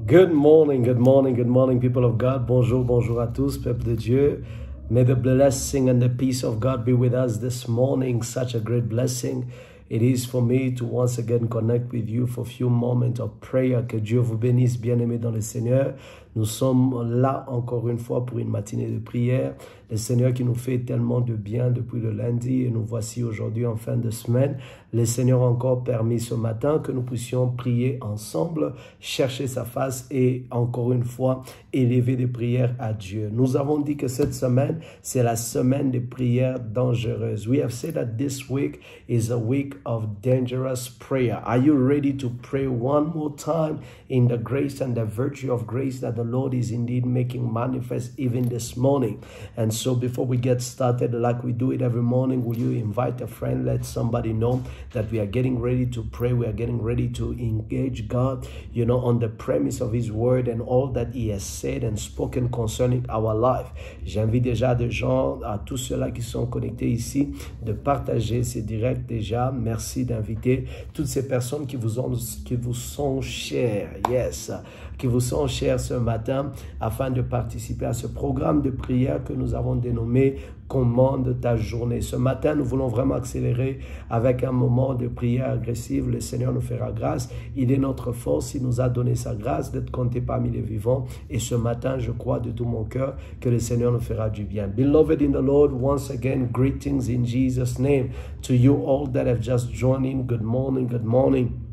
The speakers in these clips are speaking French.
Good morning, good morning, good morning, people of God. Bonjour, bonjour à tous, peuple de Dieu. May the blessing and the peace of God be with us this morning. Such a great blessing it is for me to once again connect with you for a few moments of prayer. Que Dieu vous bénisse, bien-aimés dans le Seigneur. Nous sommes là encore une fois pour une matinée de prière. Le Seigneur qui nous fait tellement de bien depuis le lundi et nous voici aujourd'hui en fin de semaine. Le Seigneur a encore permis ce matin que nous puissions prier ensemble, chercher sa face et encore une fois élever des prières à Dieu. Nous avons dit que cette semaine, c'est la semaine des prières dangereuses. We have said that this week is a week of dangerous prayer. Are you ready to pray one more time in the grace and the virtue of grace that the Lord is indeed making manifest even this morning? And so before we get started, like we do it every morning, will you invite a friend, let somebody know that we are getting ready to pray, we are getting ready to engage God, you know, on the premise of His word and all that He has said and spoken concerning our life. J'invite déjà des gens, à tous ceux-là qui sont connectés ici, de partager ces directs déjà. Merci d'inviter toutes ces personnes qui vous sont chères, yes, qui vous sont chères ce matin afin de participer à ce programme de prière que nous avons dénommé Commande ta journée. Ce matin, nous voulons vraiment accélérer avec un moment de prière agressive. Le Seigneur nous fera grâce. Il est notre force. Il nous a donné sa grâce d'être compté parmi les vivants. Et ce matin, je crois de tout mon cœur que le Seigneur nous fera du bien. Beloved in the Lord, once again, greetings in Jesus' name. To you all that have just joined in, good morning, good morning.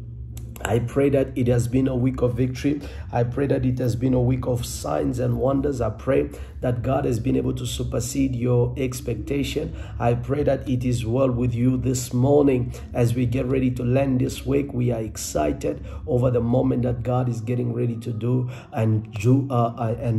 I pray that it has been a week of victory. I pray that it has been a week of signs and wonders. I pray that God has been able to supersede your expectation. I pray that it is well with you this morning. As we get ready to land this week, we are excited over the moment that God is getting ready to do and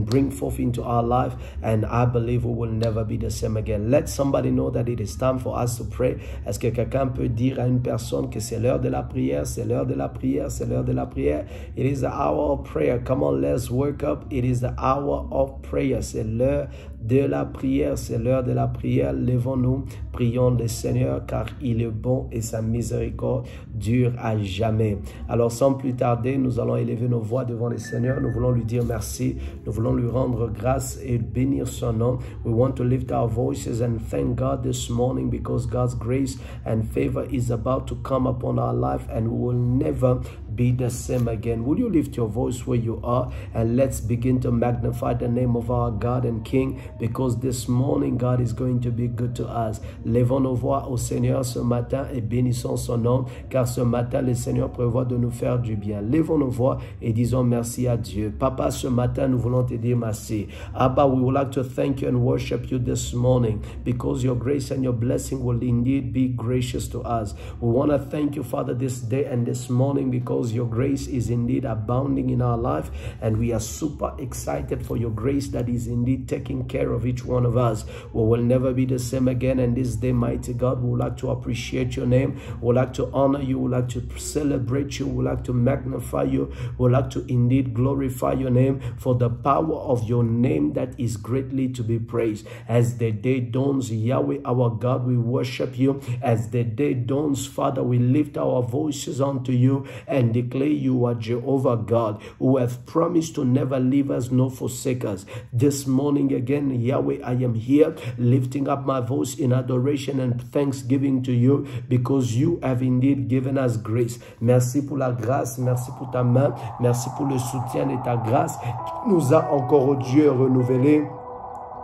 bring forth into our life. And I believe we will never be the same again. Let somebody know that it is time for us to pray. Est-ce que quelqu'un peut dire à une personne que c'est l'heure de la prière, c'est l'heure de la prière? C'est l'heure de la prière. It is the hour of prayer. Come on, let's wake up. It is the hour of prayer. C'est l'heure de la prière. C'est l'heure de la prière. Levons-nous, prions le Seigneur car il est bon et sa miséricorde dure à jamais. Alors sans plus tarder, nous allons élever nos voix devant le Seigneur. Nous voulons lui dire merci. Nous voulons lui rendre grâce et bénir son nom. We want to lift our voices and thank God this morning because God's grace and favor is about to come upon our life and we will never be the same again. Will you lift your voice where you are and let's begin to magnify the name of our God and King because this morning God is going to be good to us. Levons nos voix au Seigneur ce matin et bénissons son nom car ce matin le Seigneur prévoit de nous faire du bien. Levons nos voix et disons merci à Dieu. Papa, ce matin nous voulons te dire merci. Abba, we would like to thank you and worship you this morning because your grace and your blessing will indeed be gracious to us. We want to thank you, Father, this day and this morning because your grace is indeed abounding in our life and we are super excited for your grace that is indeed taking care of each one of us. We will never be the same again, and this day, mighty God, we would like to appreciate your name, we would like to honor you, we would like to celebrate you, we would like to magnify you, we would like to indeed glorify your name for the power of your name that is greatly to be praised. As the day dawns, Yahweh our God, we worship you. As the day dawns, Father, we lift our voices unto you and declare you are Jehovah God, who have promised to never leave us nor forsake us. This morning again, Yahweh, I am here lifting up my voice in adoration and thanksgiving to you because you have indeed given us grace. Merci pour la grâce, merci pour ta main, merci pour le soutien de ta grâce qui nous a encore, oh Dieu, renouvelé.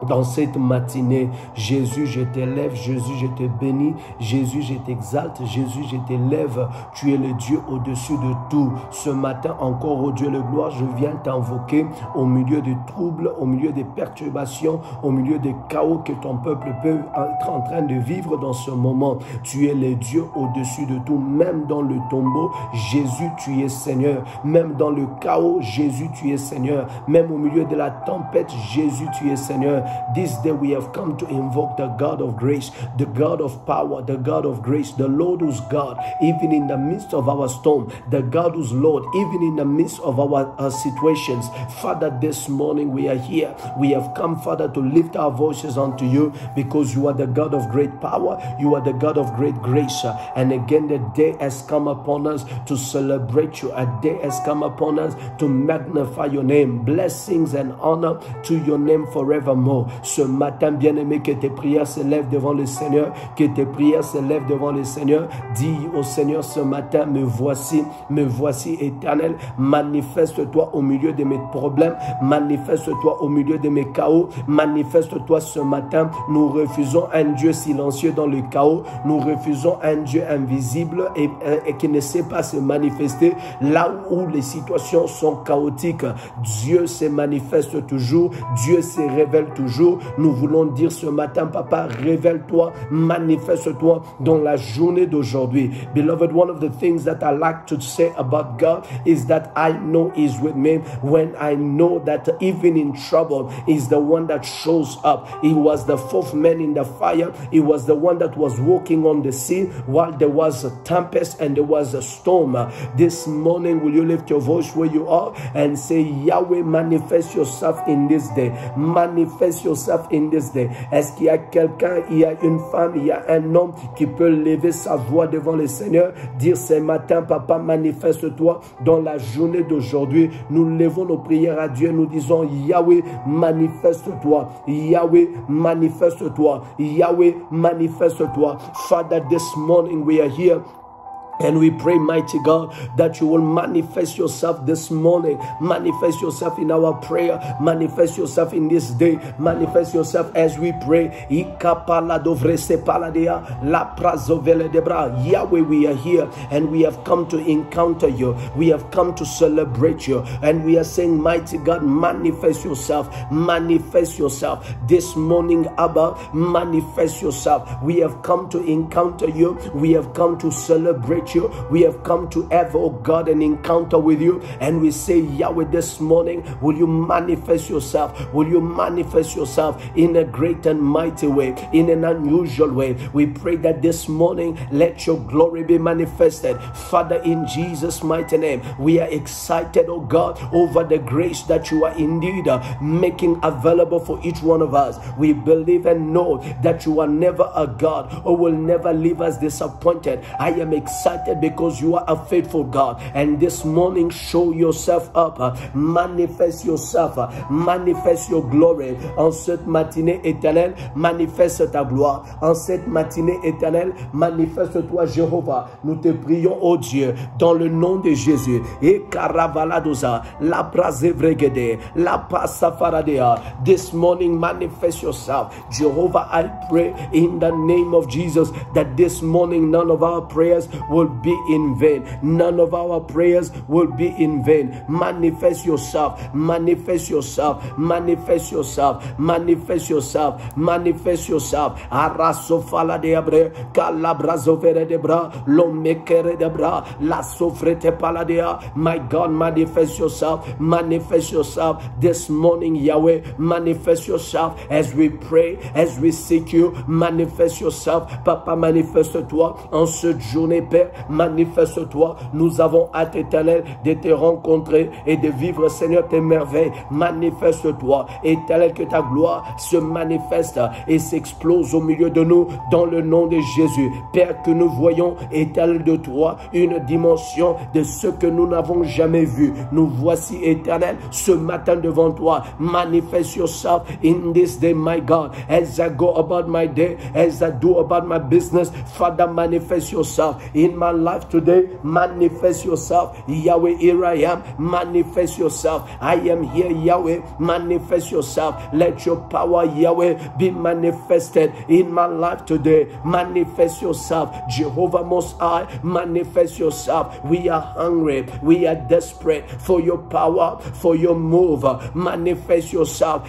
Dans cette matinée, Jésus, je t'élève, Jésus, je te bénis, Jésus, je t'exalte, Jésus, je t'élève. Tu es le Dieu au-dessus de tout. Ce matin encore, oh Dieu de gloire, je viens t'invoquer au milieu des troubles, au milieu des perturbations, au milieu des chaos que ton peuple peut être en train de vivre dans ce moment. Tu es le Dieu au-dessus de tout, même dans le tombeau, Jésus, tu es Seigneur. Même dans le chaos, Jésus, tu es Seigneur. Même au milieu de la tempête, Jésus, tu es Seigneur. This day we have come to invoke the God of grace, the God of power, the God of grace, the Lord who's God, even in the midst of our storm, the God who's Lord, even in the midst of our situations. Father, this morning we are here. We have come, Father, to lift our voices unto you because you are the God of great power. You are the God of great grace. And again, the day has come upon us to celebrate you. A day has come upon us to magnify your name. Blessings and honor to your name forevermore. Ce matin, bien-aimé, que tes prières s'élèvent devant le Seigneur, que tes prières s'élèvent devant le Seigneur. Dis au Seigneur ce matin, me voici éternel. Manifeste-toi au milieu de mes problèmes. Manifeste-toi au milieu de mes chaos. Manifeste-toi ce matin. Nous refusons un Dieu silencieux dans le chaos. Nous refusons un Dieu invisible et qui ne sait pas se manifester là où les situations sont chaotiques. Dieu se manifeste toujours. Dieu se révèle toujours. Nous voulons dire ce matin, Papa, révèle-toi, manifeste-toi dans la journée d'aujourd'hui. Beloved, one of the things that I like to say about God is that I know He's with me when I know that even in trouble, He's the one that shows up. He was the fourth man in the fire. He was the one that was walking on the sea while there was a tempest and there was a storm. This morning, will you lift your voice where you are and say, Yahweh, manifest yourself in this day. Manifest yourself in this day. Est-ce qu'il y a quelqu'un, il y a une femme, il y a un homme qui peut lever sa voix devant le Seigneur, dire ce matin, Papa, manifeste-toi dans la journée d'aujourd'hui. Nous levons nos prières à Dieu, nous disons, Yahweh, manifeste-toi. Yahweh, manifeste-toi. Yahweh, manifeste-toi. Father, this morning we are here. And we pray, mighty God, that you will manifest yourself this morning. Manifest yourself in our prayer. Manifest yourself in this day. Manifest yourself as we pray. Yahweh, we are here and we have come to encounter you. We have come to celebrate you. And we are saying, mighty God, manifest yourself. Manifest yourself. This morning, Abba, manifest yourself. We have come to encounter you. We have come to celebrate you. We have come to have, oh God, an encounter with you. And we say, Yahweh, this morning, will you manifest yourself? Will you manifest yourself in a great and mighty way, in an unusual way? We pray that this morning, let your glory be manifested. Father, in Jesus' mighty name, we are excited, oh God, over the grace that you are indeed making available for each one of us. We believe and know that you are never a God or will never leave us disappointed. I am excited because you are a faithful God. And this morning, show yourself up. Manifest yourself. Manifest your glory. En cette matinée éternelle, manifeste ta gloire. En cette matinée éternelle, manifeste-toi, Jéhovah. Nous te prions, oh Dieu, dans le nom de Jésus. Et karavaladosa, la prazevregede, la pasafaradea. This morning, manifest yourself. Jehovah, I pray in the name of Jesus that this morning none of our prayers will be in vain. None of our prayers will be in vain. Manifest yourself. Manifest yourself. Manifest yourself. Manifest yourself. Manifest yourself. Arasofala de abre, calabrazovere de bra, lomekere de bra, la sofrete paladea. My God, manifest yourself. Manifest yourself this morning, Yahweh. Manifest yourself as we pray, as we seek you. Manifest yourself. Papa, manifeste-toi en cette journée, Père. Manifeste-toi. Nous avons hâte, éternel, de te rencontrer et de vivre, Seigneur, tes merveilles. Manifeste-toi, éternel, que ta gloire se manifeste et s'explose au milieu de nous dans le nom de Jésus. Père, que nous voyons, éternel, de toi une dimension de ce que nous n'avons jamais vu. Nous voici, éternel, ce matin devant toi. Manifest yourself in this day, my God. As I go about my day, as I do about my business, Father, manifest yourself in my life today. Manifest yourself, Yahweh. Here I am. Manifest yourself. I am here, Yahweh. Manifest yourself. Let your power, Yahweh, be manifested in my life today. Manifest yourself, Jehovah Most High. Manifest yourself. We are hungry. We are desperate for your power, for your move. Manifest yourself.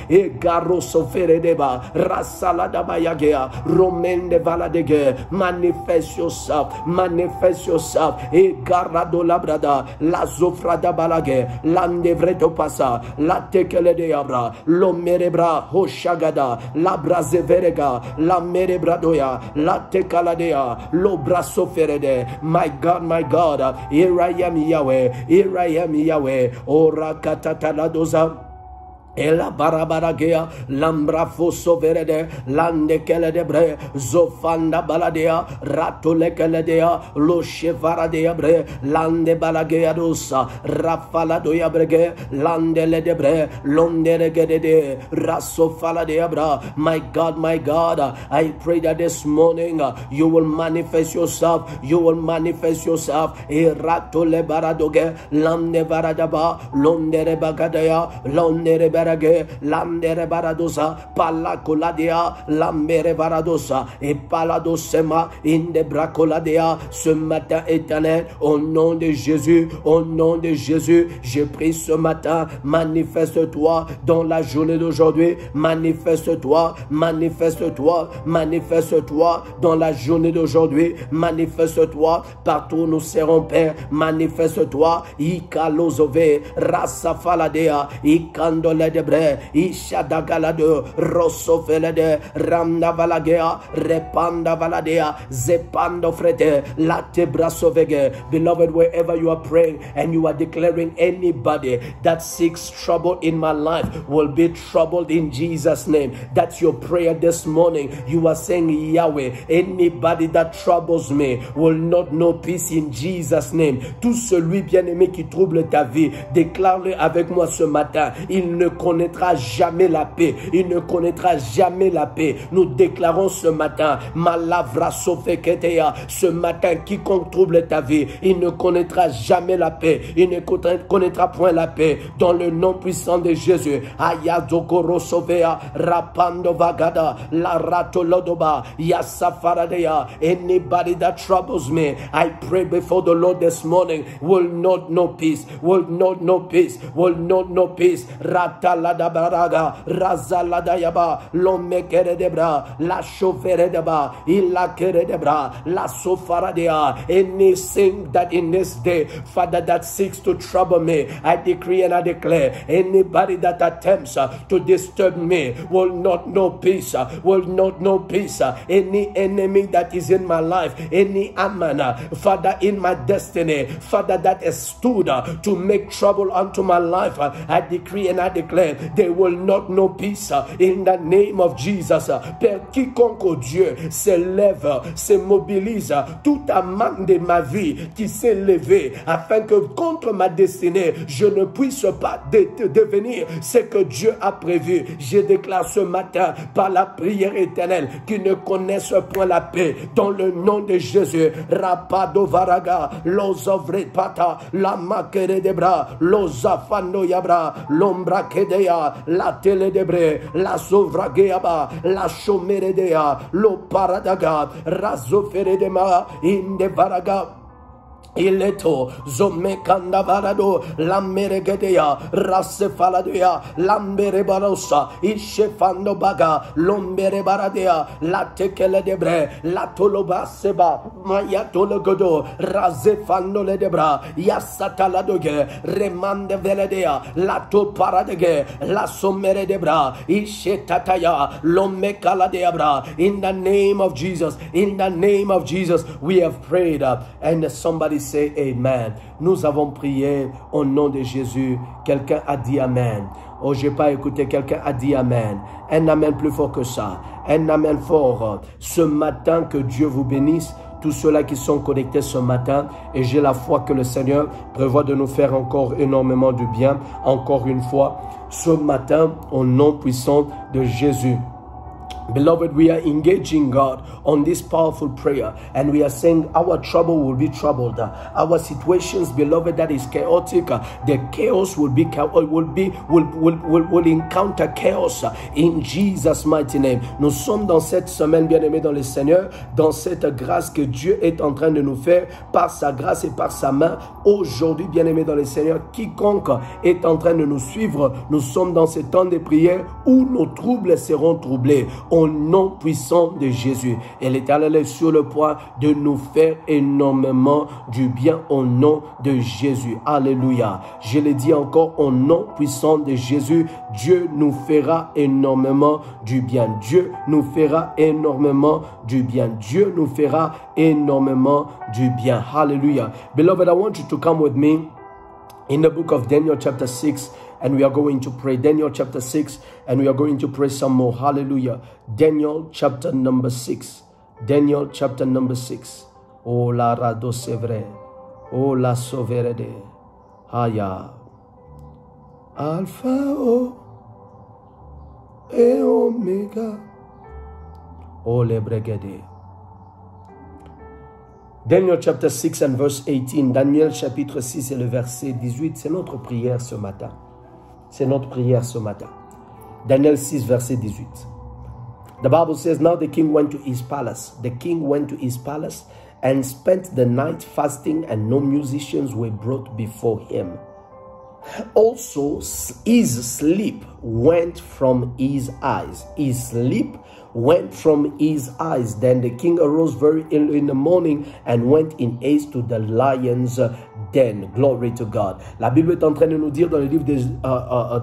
Manifest yourself. Manifest manifest yourself. E garado labrada, la zofrada balage, l'andevreto passa, la tekele de abra, lo merebra hoshagada, la brazeverega, la merebradoya, la tekaladea, lo braso ferede. My God, here I am Yahweh, here I am Yahweh, ora katataladoza. Ela barabaragea, lambra fosso verede, lande keledebre, zofanda baladea, ratole keledea, lo chevaradea bre, lande balagea dosa, rafala doya brege, lande ledebre, londe regede, raso faladea bra. My God, I pray that this morning you will manifest yourself, E ratole baradoge, lande baradaba, londe rebagadea, londe rebagadea, Landere baradosa, palacoladea, lambere baradosa, et paladosema, inde bracoladea, ce matin éternel, au nom de Jésus, je prie ce matin, manifeste-toi dans la journée d'aujourd'hui, manifeste-toi dans la journée d'aujourd'hui, manifeste-toi partout où nous serons, Père, manifeste-toi, ikalozove, rasafaladea, ikandole debre, ishadagalade, rosofelede, ramnavalagea, repanda valadea, zepando frete, late brasovege. Beloved, wherever you are praying and you are declaring anybody that seeks trouble in my life will be troubled in Jesus' name. That's your prayer this morning. You are saying, Yahweh, anybody that troubles me will not know peace in Jesus' name. Tout celui bien-aimé qui trouble ta vie, déclare-le avec moi ce matin. Il ne connaîtra jamais la paix. Il ne connaîtra jamais la paix. Nous déclarons ce matin, Malavra Sofeketea, ce matin, quiconque trouble ta vie, il ne connaîtra jamais la paix. Il ne connaîtra point la paix. Dans le nom puissant de Jésus. Ayazokoro Sofea, Rapando Vagada, La Ratolodoba, Yasafaradea. Anybody that troubles me, I pray before the Lord this morning, will not know peace, will not know peace, will not know peace. Ratalada baraga, razalada yaba, l'homme kere debra, la chauffeur deba, illa kere debra, la sofaradea. Anything that in this day, Father, that seeks to trouble me, I decree and I declare, anybody that attempts to disturb me will not know peace, will not know peace. Any enemy that is in my life, any amana, Father, in my destiny, Father, that has stood to make trouble unto my life, I decree and I declare, they will not know peace in the name of Jesus. Père, quiconque Dieu s'élève, se mobilise, tout amant de ma vie qui s'est levé afin que contre ma destinée, je ne puisse pas devenir ce que Dieu a prévu. Je déclare ce matin par la prière éternelle qu'ils ne connaissent point la paix dans le nom de Jésus. Rapado varaga, lozovre pata, la makere de bras, lozafando yabra, l'ombra kedea, la tele debre, la sovrageaba, la chomeredea, lo paradaga, razoferedema, inde varaga. Ileto, zomekanda varado, lammeregedea, rassefaladia, lambere barossa, ishefando baga, lombere baradea, la tekele debre, la tolobaseba, mayatologodo, razefando le debra, yasataladoge, remande veledea, la to paradege, la sommere debra, ishetataya, lomekaladebra. In the name of Jesus, we have prayed, and somebody say amen. Nous avons prié au nom de Jésus. Quelqu'un a dit amen. Oh, j'ai pas écouté. Quelqu'un a dit amen. Un amen plus fort que ça. Un amen fort. Ce matin, que Dieu vous bénisse. Tous ceux-là qui sont connectés ce matin. Et j'ai la foi que le Seigneur prévoit de nous faire encore énormément de bien. Encore une fois, ce matin, au nom puissant de Jésus. Beloved, we are engaging God on this powerful prayer, and we are saying our trouble will be troubled. Our situations, beloved, that is chaotic, the chaos will encounter chaos in Jesus' mighty name. Nous sommes dans cette semaine, bien-aimés dans le Seigneur, dans cette grâce que Dieu est en train de nous faire par sa grâce et par sa main. Aujourd'hui, bien-aimés dans le Seigneur, quiconque est en train de nous suivre, nous sommes dans ce temps de prière où nos troubles seront troublés. au nom puissant de Jésus. Et l'Éternel est sur le point de nous faire énormément du bien au nom de Jésus. Alléluia. Je le dis encore, au nom puissant de Jésus, Dieu nous fera énormément du bien. Dieu nous fera énormément du bien. Dieu nous fera énormément du bien. Hallelujah. Beloved, I want you to come with me in the book of Daniel chapter 6, and we are going to pray. Daniel chapter 6, and we are going to pray some more. Hallelujah. Daniel chapter number 6. Daniel chapter number 6. Oh la rado sevre. Oh la soverede. Aya. Alpha O et Omega. Oh le bregede. Daniel chapter 6 and verse 18. Daniel chapitre 6 et le verset 18. C'est notre prière ce matin. C'est notre prière ce matin. Daniel 6 verset 18. The Bible says, now the king went to his palace. The king went to his palace and spent the night fasting, and no musicians were brought before him. Also, his sleep went from his eyes. His sleep went from his eyes. Then the king arose very early in the morning and went in haste to the lion's den. Glory to God. La Bible est en train de nous dire dans le livre de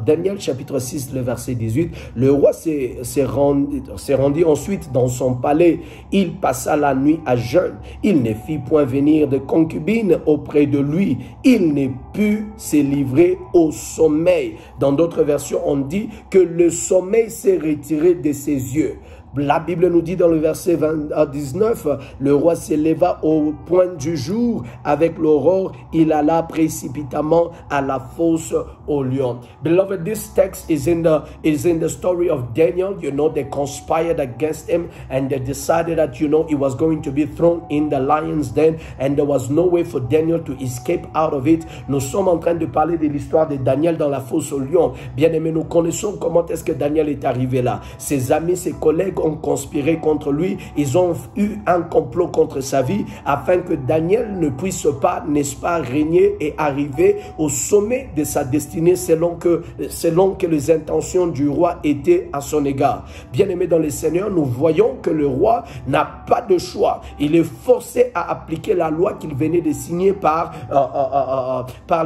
Daniel chapitre 6, le verset 18, le roi s'est rendu ensuite dans son palais. Il passa la nuit à jeûne. Il ne fit point venir de concubine auprès de lui. Il ne put se livrer au sommeil. Dans d'autres versions, on dit que le sommeil s'est retiré de ses yeux. La Bible nous dit dans le verset 19, le roi s'éleva au point du jour, avec l'aurore, il alla précipitamment à la fosse au lion. Beloved, this text is in the story of Daniel. You know, they conspired against him and they decided that, you know, he was going to be thrown in the lion's den and there was no way for Daniel to escape out of it. Nous sommes en train de parler de l'histoire de Daniel dans la fosse au lion. Bien aimé, nous connaissons comment est-ce que Daniel est arrivé là. Ses amis, ses collègues ont conspiré contre lui. Ils ont eu un complot contre sa vie afin que Daniel ne puisse pas, n'est-ce pas, régner et arriver au sommet de sa destinée selon que les intentions du roi étaient à son égard. Bien-aimé dans le Seigneur, nous voyons que le roi n'a pas de choix. Il est forcé à appliquer la loi qu'il venait de signer par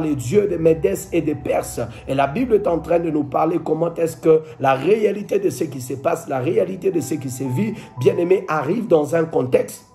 les dieux de Médès et de Perse. Et la Bible est en train de nous parler comment est-ce que la réalité de ce qui se passe, la réalité de ce qui se vit, bien-aimé, arrive dans un contexte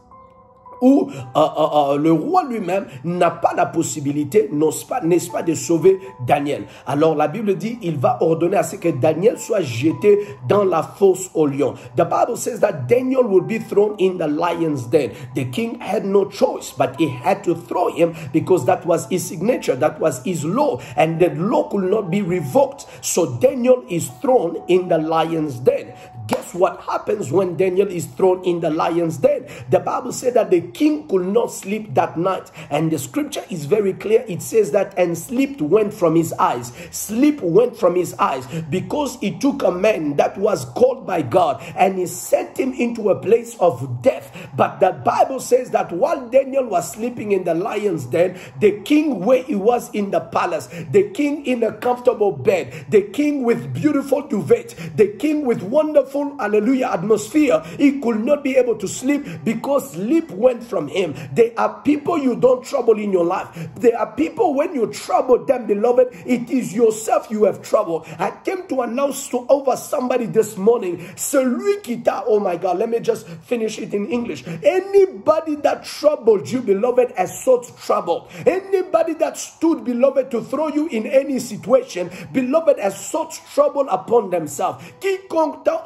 où le roi lui-même n'a pas la possibilité, n'est-ce pas, de sauver Daniel. Alors la Bible dit, il va ordonner à ce que Daniel soit jeté dans la fosse au lion. The Bible says that Daniel will be thrown in the lion's den. The king had no choice, but he had to throw him because that was his signature, that was his law, and the law could not be revoked. So Daniel is thrown in the lion's den. Guess what happens when Daniel is thrown in the lion's den? The Bible said that the king could not sleep that night. And the scripture is very clear. It says that, and sleep went from his eyes. Sleep went from his eyes because he took a man that was called by God and he sent him into a place of death. But the Bible says that while Daniel was sleeping in the lion's den, the king where he was in the palace, the king in a comfortable bed, the king with beautiful duvet, the king with wonderful, hallelujah, atmosphere, he could not be able to sleep because sleep went from him. There are people you don't trouble in your life. There are people when you trouble them, beloved, it is yourself you have trouble. I came to announce over somebody this morning, celui qui t'a, oh my God, let me just finish it in English. Anybody that troubled you, beloved, has sought trouble. Anybody that stood, beloved, to throw you in any situation, beloved, has sought trouble upon themselves. Quiconque t'a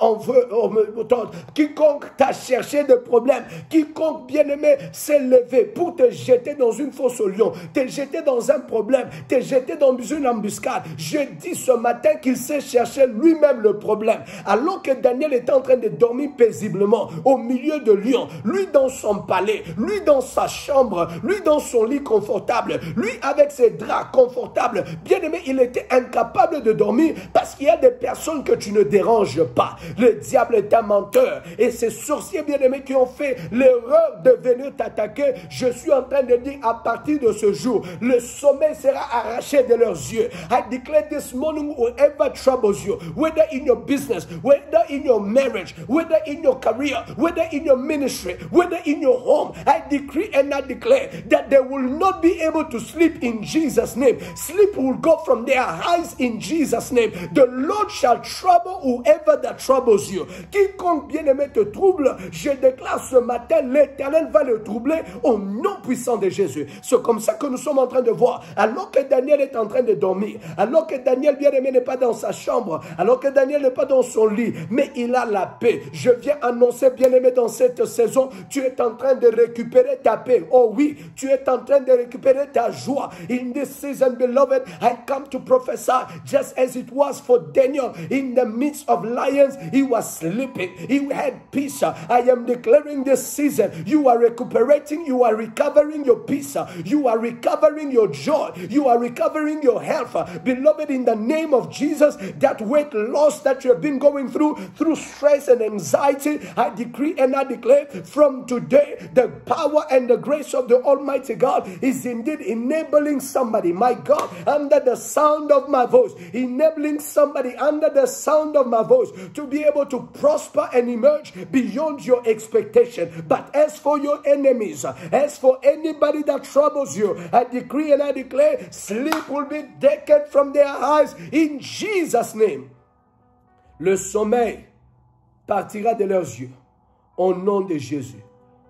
quiconque t'a cherché de problèmes, quiconque bien-aimé s'est levé pour te jeter dans une fosse au lion, te jeter dans un problème, te jeter dans une embuscade. Je dis ce matin qu'il s'est cherché lui-même le problème. Alors que Daniel était en train de dormir paisiblement au milieu de lions, lui dans son palais, lui dans sa chambre, lui dans son lit confortable, lui avec ses draps confortables, bien-aimé, il était incapable de dormir parce qu'il y a des personnes que tu ne déranges pas. Le diable est un menteur. Et ces sorciers bien-aimés qui ont fait l'erreur de venir t'attaquer, je suis en train de dire à partir de ce jour, le sommeil sera arraché de leurs yeux. I declare this morning, whoever troubles you, whether in your business, whether in your marriage, whether in your career, whether in your ministry, whether in your home, I decree and I declare that they will not be able to sleep in Jesus' name. Sleep will go from their eyes in Jesus' name. The Lord shall trouble whoever that troubles you. Quiconque bien-aimé te trouble, je déclare ce matin, l'Éternel va le troubler au nom puissant de Jésus. C'est comme ça que nous sommes en train de voir. Alors que Daniel est en train de dormir, alors que Daniel bien-aimé n'est pas dans sa chambre, alors que Daniel n'est pas dans son lit, mais il a la paix. Je viens annoncer bien-aimé dans cette saison, tu es en train de récupérer ta paix. Oh oui, tu es en train de récupérer ta joie. In this season, beloved, I come to prophesy just as it was for Daniel in the midst of lions. He was sleeping. He had peace. I am declaring this season, you are recuperating, you are recovering your peace, you are recovering your joy, you are recovering your health. Beloved, in the name of Jesus, that weight loss that you have been going through stress and anxiety, I decree and I declare from today, the power and the grace of the Almighty God is indeed enabling somebody, my God, under the sound of my voice, enabling somebody under the sound of my voice to be able to prosper and emerge beyond your expectation. But as for your enemies, as for anybody that troubles you, I decree and I declare, sleep will be taken from their eyes in Jesus' name. Le sommeil partira de leurs yeux au nom de Jésus.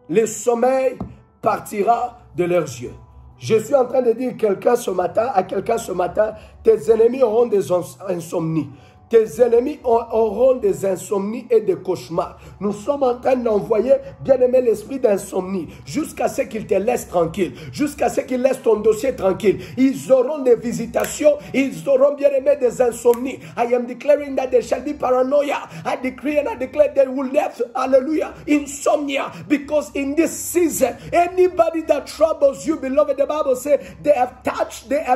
Le sommeil partira de leurs yeux. Je suis en train de dire à quelqu'un ce matin, tes ennemis auront des insomnies. Tes ennemis auront des insomnies et des cauchemars. Nous sommes en train d'envoyer, bien-aimé, l'esprit d'insomnie jusqu'à ce qu'il te laisse tranquille, jusqu'à ce qu'il laisse ton dossier tranquille. Ils auront des visitations, ils auront, bien-aimé, des insomnies. I am declaring that there shall be paranoia. I decree and I declare they will have, hallelujah, insomnia, because in this season, anybody that troubles you, beloved, the Bible says, they have touched the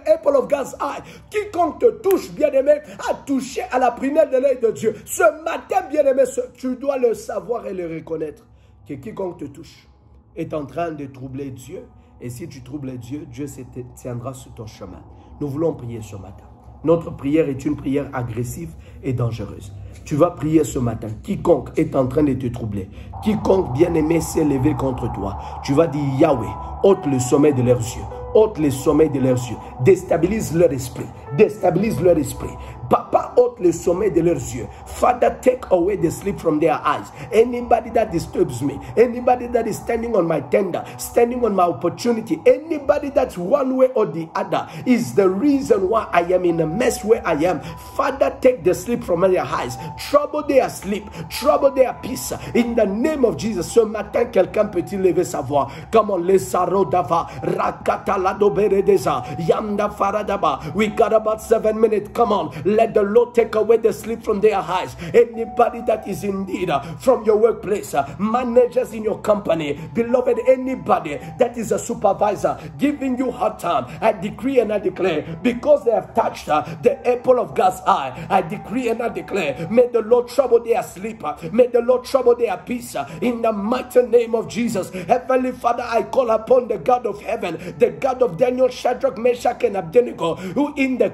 apple of God's eye. Quiconque te touche, bien-aimé, à toucher à la prunelle de l'œil de Dieu. Ce matin, bien-aimé, tu dois le savoir et le reconnaître, que quiconque te touche est en train de troubler Dieu. Et si tu troubles Dieu, Dieu se tiendra sur ton chemin. Nous voulons prier ce matin. Notre prière est une prière agressive et dangereuse. Tu vas prier ce matin. Quiconque est en train de te troubler, quiconque, bien-aimé, s'est levé contre toi, tu vas dire, Yahweh, ôte le sommeil de leurs yeux. Ôte les sommeils de leurs yeux. Déstabilise leur esprit. Déstabilise leur esprit. Papa, ôte le sommeil de leurs yeux. Father, take away the sleep from their eyes. Anybody that disturbs me, anybody that is standing on my tender, standing on my opportunity, anybody that's one way or the other is the reason why I am in a mess where I am. Father, take the sleep from their eyes. Trouble their sleep. Trouble their peace. In the name of Jesus. Ce matin, quelqu'un peut-il lever sa voix? Come on, les sarodava, rakata la doberedeza, yamda faradaba. We got about 7 minutes. Come on. Let the Lord take away the sleep from their eyes. Anybody that is indeed from your workplace, managers in your company, beloved, anybody that is a supervisor giving you hard time, I decree and I declare, because they have touched the apple of God's eye, I decree and I declare, may the Lord trouble their sleep, may the Lord trouble their peace, in the mighty name of Jesus. Heavenly Father, I call upon the God of heaven, the God of Daniel, Shadrach, Meshach, and Abednego, who in the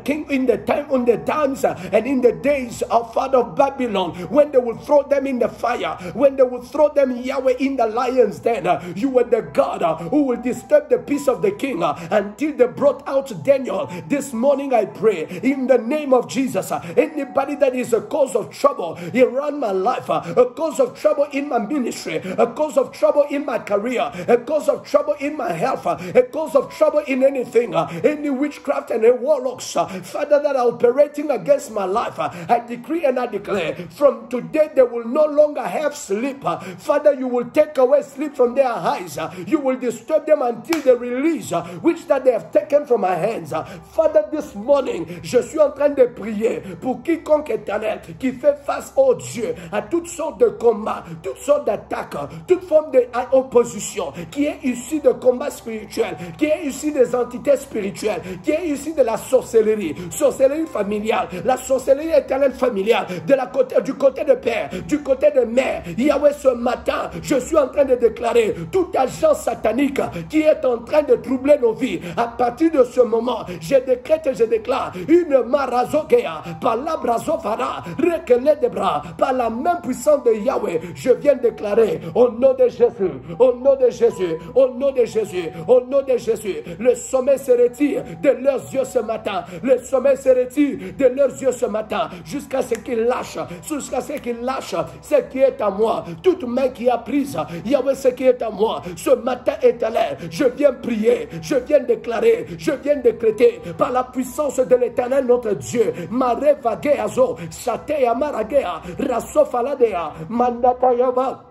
times and in the days of Father of Babylon, when they will throw them in the fire, when they will throw them, Yahweh, in the lion's den, you were the God who will disturb the peace of the king until they brought out Daniel. This morning I pray in the name of Jesus, anybody that is a cause of trouble around my life, a cause of trouble in my ministry, a cause of trouble in my career, a cause of trouble in my health, a cause of trouble in anything, any witchcraft and warlocks, Father, that are operating against my life, I decree and I declare, from today they will no longer have sleep. Father, you will take away sleep from their eyes. You will disturb them until they release which that they have taken from my hands. Father, this morning, je suis en train de prier pour quiconque éternel qui fait face, oh Dieu, à toutes sortes de combats, toutes sortes d'attaques, toute forme d'opposition, qui est issue de combats spirituels, qui est issue des entités spirituelles, qui est issue de la sorcellerie familiale, la sorcellerie sorcellerie éternelle familiale, du côté de père, du côté de mère. Yahweh, ce matin, je suis en train de déclarer toute agence satanique qui est en train de troubler nos vies. À partir de ce moment, je décrète et je déclare une marazokea, par l'abrazofara, rekele de bras, par la main puissante de Yahweh, je viens déclarer au nom de Jésus, au nom de Jésus, au nom de Jésus, au nom de Jésus, le sommeil se retire de leurs yeux ce matin, le sommeil se retire de leurs yeux ce matin, jusqu'à ce qu'ils lâchent, ce qui est à moi, toute main qui a prise, Yahweh, ce qui est à moi, ce matin éternel, je viens prier, je viens déclarer, je viens décréter, par la puissance de l'éternel notre Dieu, Mare Vageazo, Shatea Maragea, Rasofaladea, Mandatayava.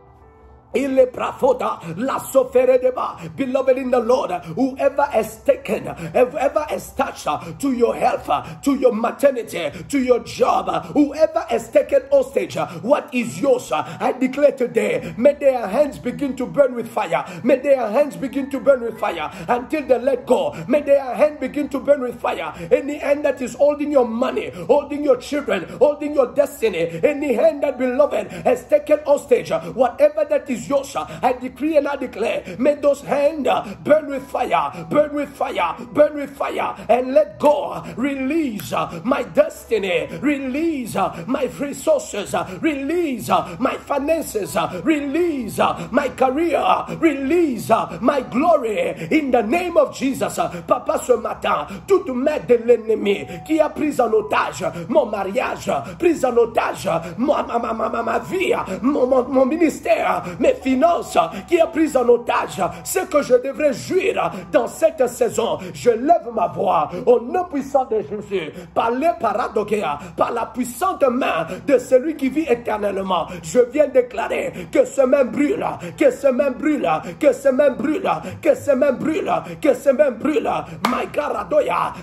Il est prafoda, la sofere deba. Beloved in the Lord, whoever has taken, whoever has touched to your health, to your maternity, to your job, whoever has taken hostage what is yours, I declare today, may their hands begin to burn with fire. May their hands begin to burn with fire until they let go. May their hand begin to burn with fire. Any hand that is holding your money, holding your children, holding your destiny, any hand that, beloved, has taken hostage, whatever that is yours, I decree and I declare, may those hands burn with fire, burn with fire, burn with fire, and let go. Release my destiny, release my resources, release my finances, release my career, release my glory in the name of Jesus. Papa, ce matin, toute main de l'ennemi qui a pris en otage mon mariage, pris en otage ma vie, mon ministère, mes finances, qui a pris en otage ce que je devrais jouir dans cette saison, je lève ma voix au nom puissant de Jésus, par les paradokea, par la puissante main de celui qui vit éternellement. Je viens déclarer que ce main brûle, que ce main brûle, que ce main brûle, que ce main brûle, que ce main brûle. My God,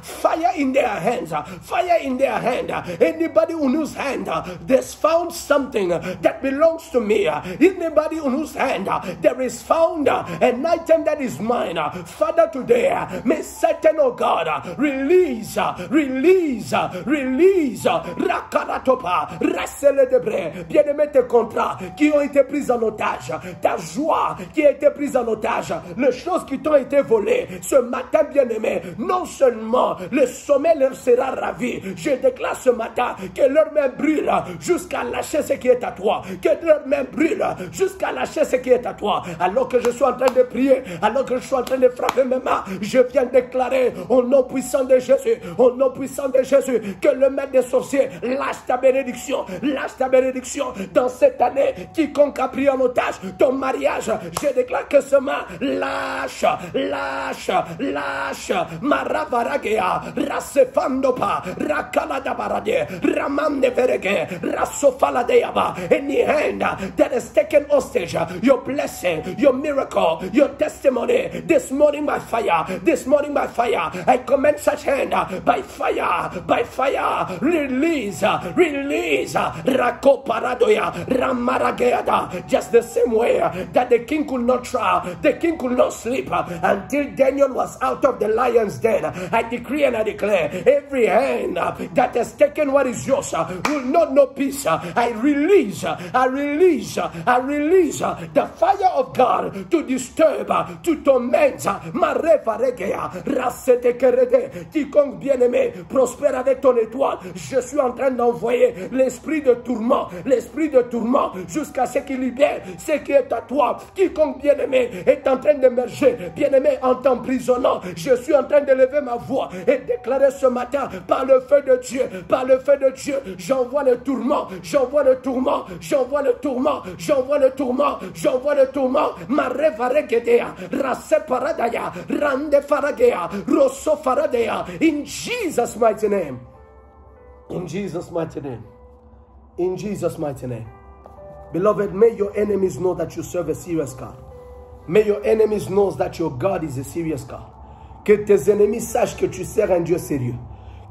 fire in their hands, fire in their hand. Anybody on whose hand there's found something that belongs to me, anybody on whose hand there is found an item that is mine, Father, today may Satan, oh God, release, Rakaratopa, Rassele de Bré, bien-aimé, tes contrats qui ont été pris en otage, ta joie qui a été prise en otage, les choses qui t'ont été volées, ce matin, bien-aimé, non seulement le sommet leur sera ravi, je déclare ce matin que leur main brûle jusqu'à lâcher ce qui est à toi, que leur main brûle jusqu'à lâcher ce qui est à toi. Alors que je suis en train de prier, alors que je suis en train de frapper mes mains, je viens déclarer au nom puissant de Jésus, au nom puissant de Jésus, que le maître des sorciers lâche ta bénédiction dans cette année. Quiconque a pris en otage ton mariage, je déclare que ce main lâche, Maravaragea, Rasefandopa, Rakaladabarade, Ramande Verege, Rasofaladeaba, any hand that has taken hostage your blessing, your miracle, your testimony, this morning by fire, I command such hand by fire, release, Rakoparadoya, Ramarageada, just the same way that the king could not try, the king could not sleep until Daniel was out of the lion's den. I decree and I declare, every hand that has taken what is yours will not know peace. I release the fire of God to disturb, to torment, quiconque bien-aimé prospère avec ton étoile. Je suis en train d'envoyer l'esprit de tourment jusqu'à ce qu'il libère ce qui est à toi. Quiconque bien-aimé est en train d'émerger, bien-aimé, en t'emprisonnant, je suis en train de lever ma voix et déclarer ce matin, par le feu de Dieu, j'envoie le tourment, Marevaregedea, Raseparadaya, Randefaragea, Rosofaradea, in Jesus' mighty name. In Jesus' mighty name. In Jesus' mighty name. Beloved, may your enemies know that you serve a serious God. May your enemies know that your God is a serious God. Que tes ennemis sachent que tu sers un Dieu sérieux.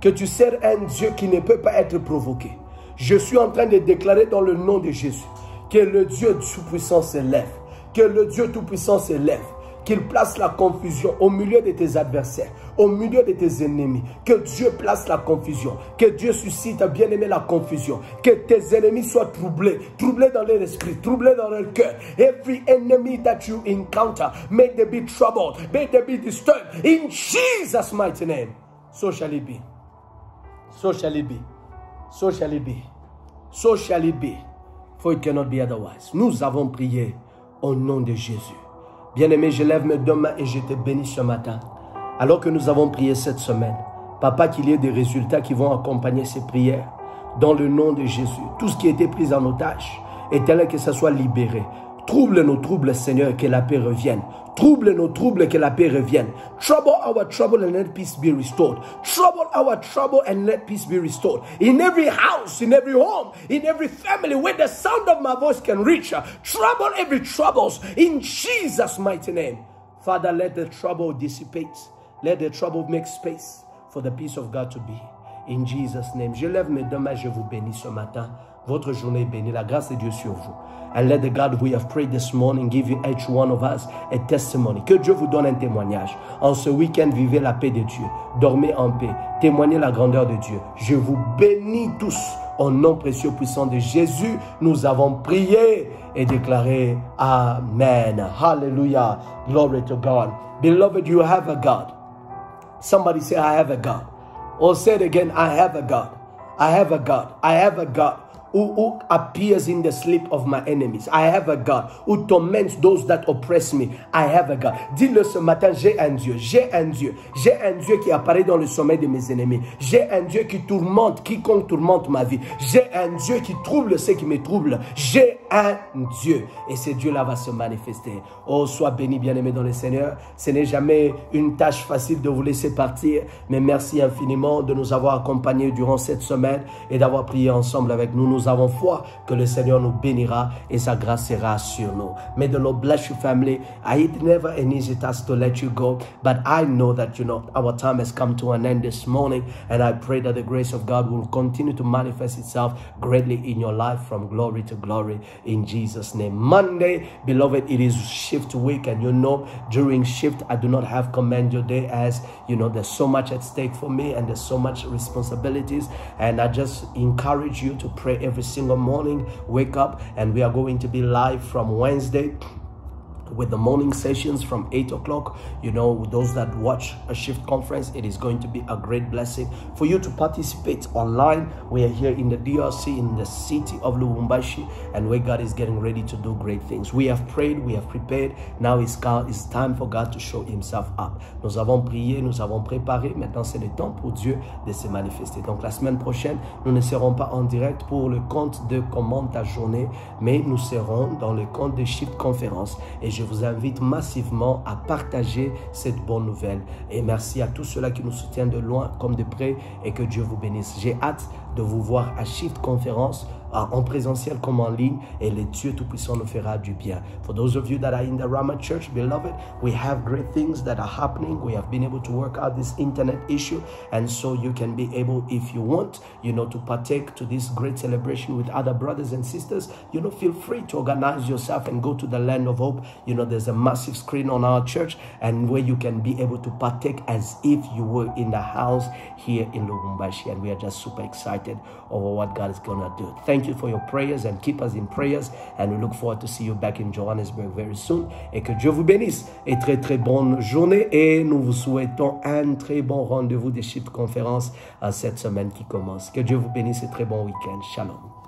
Que tu sers un Dieu qui ne peut pas être provoqué. Je suis en train de déclarer dans le nom de Jésus que le Dieu tout-puissant se lève. Que le Dieu tout-puissant se lève. Qu'il place la confusion au milieu de tes adversaires, au milieu de tes ennemis. Que Dieu place la confusion. Que Dieu suscite, bien-aimé, la confusion. Que tes ennemis soient troublés. Troublés dans leur esprit. Troublés dans leur cœur. Every enemy that you encounter, may they be troubled. May they be disturbed. In Jesus' mighty name. So shall it be. So shall it be. So shall it be. So shall it be. For it cannot be otherwise. Nous avons prié au nom de Jésus. Bien-aimé, je lève mes deux mains et je te bénis ce matin. Alors que nous avons prié cette semaine, Papa, qu'il y ait des résultats qui vont accompagner ces prières. Dans le nom de Jésus. Tout ce qui a été pris en otage, Éternel, que ça soit libéré. Trouble nos troubles, Seigneur, que la paix revienne. Trouble nos troubles, que la paix revienne. Trouble our trouble and let peace be restored. Trouble our trouble and let peace be restored. In every house, in every home, in every family, where the sound of my voice can reach. Trouble every troubles in Jesus' mighty name. Father, let the trouble dissipate. Let the trouble make space for the peace of God to be. In Jesus' name. Je lève mes deux mains, je vous bénis ce matin. Votre journée est bénie. La grâce de Dieu sur vous. And let the God we have prayed this morning give you each one of us a testimony. Que Dieu vous donne un témoignage. En ce week-end, vivez la paix de Dieu. Dormez en paix. Témoignez la grandeur de Dieu. Je vous bénis tous. Au nom précieux puissant de Jésus, nous avons prié et déclaré Amen. Hallelujah. Glory to God. Beloved, you have a God. Somebody say, I have a God. Or say it again, I have a God. I have a God. I have a God who appears in the sleep of my enemies. I have a God who torments those that oppress me. I have a God. Dis-le ce matin, j'ai un Dieu. J'ai un Dieu. J'ai un Dieu qui apparaît dans le sommeil de mes ennemis. J'ai un Dieu qui tourmente quiconque tourmente ma vie. J'ai un Dieu qui trouble ceux qui me troublent. J'ai un Dieu. Et ce Dieu-là va se manifester. Oh, sois béni, bien-aimé dans le Seigneur. Ce n'est jamais une tâche facile de vous laisser partir. Mais merci infiniment de nous avoir accompagnés durant cette semaine et d'avoir prié ensemble avec nous. Nous avons foi que le Seigneur nous bénira et sa grâce sera sur nous. May the Lord bless you, family. It's never an easy task to let you go, but I know that, our time has come to an end this morning, and I pray that the grace of God will continue to manifest itself greatly in your life from glory to glory in Jesus' name. Monday, beloved, it is shift week, and during shift, I do not have command your day, as there's so much at stake for me and there's so much responsibilities, and I just encourage you to pray every single morning. Wake up, and we are going to be live from Wednesday with the morning sessions from 8 o'clock. Those that watch a shift conference, it is going to be a great blessing for you to participate online. We are here in the DRC, in the city of Lubumbashi, and where God is getting ready to do great things. We have prayed, we have prepared. Now it's time for God to show himself up. Nous avons prié, nous avons préparé. Maintenant, c'est le temps pour Dieu de se manifester. Donc, la semaine prochaine, nous ne serons pas en direct pour le compte de Commande ta journée, mais nous serons dans le compte de Shift Conférence. Et je vous invite massivement à partager cette bonne nouvelle. Et merci à tous ceux-là qui nous soutiennent de loin comme de près, et que Dieu vous bénisse. J'ai hâte de vous voir à Shift Conférence, en présentiel comme en ligne, et le Dieu Tout-Puissant nous fera du bien. For those of you that are in the Rama Church, beloved, we have great things that are happening. We have been able to work out this internet issue, and so you can be able, if you want, to partake to this great celebration with other brothers and sisters. Feel free to organize yourself and go to the Land of Hope. There's a massive screen on our church, and where you can be able to partake as if you were in the house here in Lubumbashi, and we are just super excited over what God is going to do. Thank you for your prayers, and keep us in prayers, and we look forward to see you back in Johannesburg very soon. Et que Dieu vous bénisse, et très très bonne journée, et nous vous souhaitons un très bon rendez-vous des Shift Conférences à cette semaine qui commence. Que Dieu vous bénisse et très bon week-end. Shalom.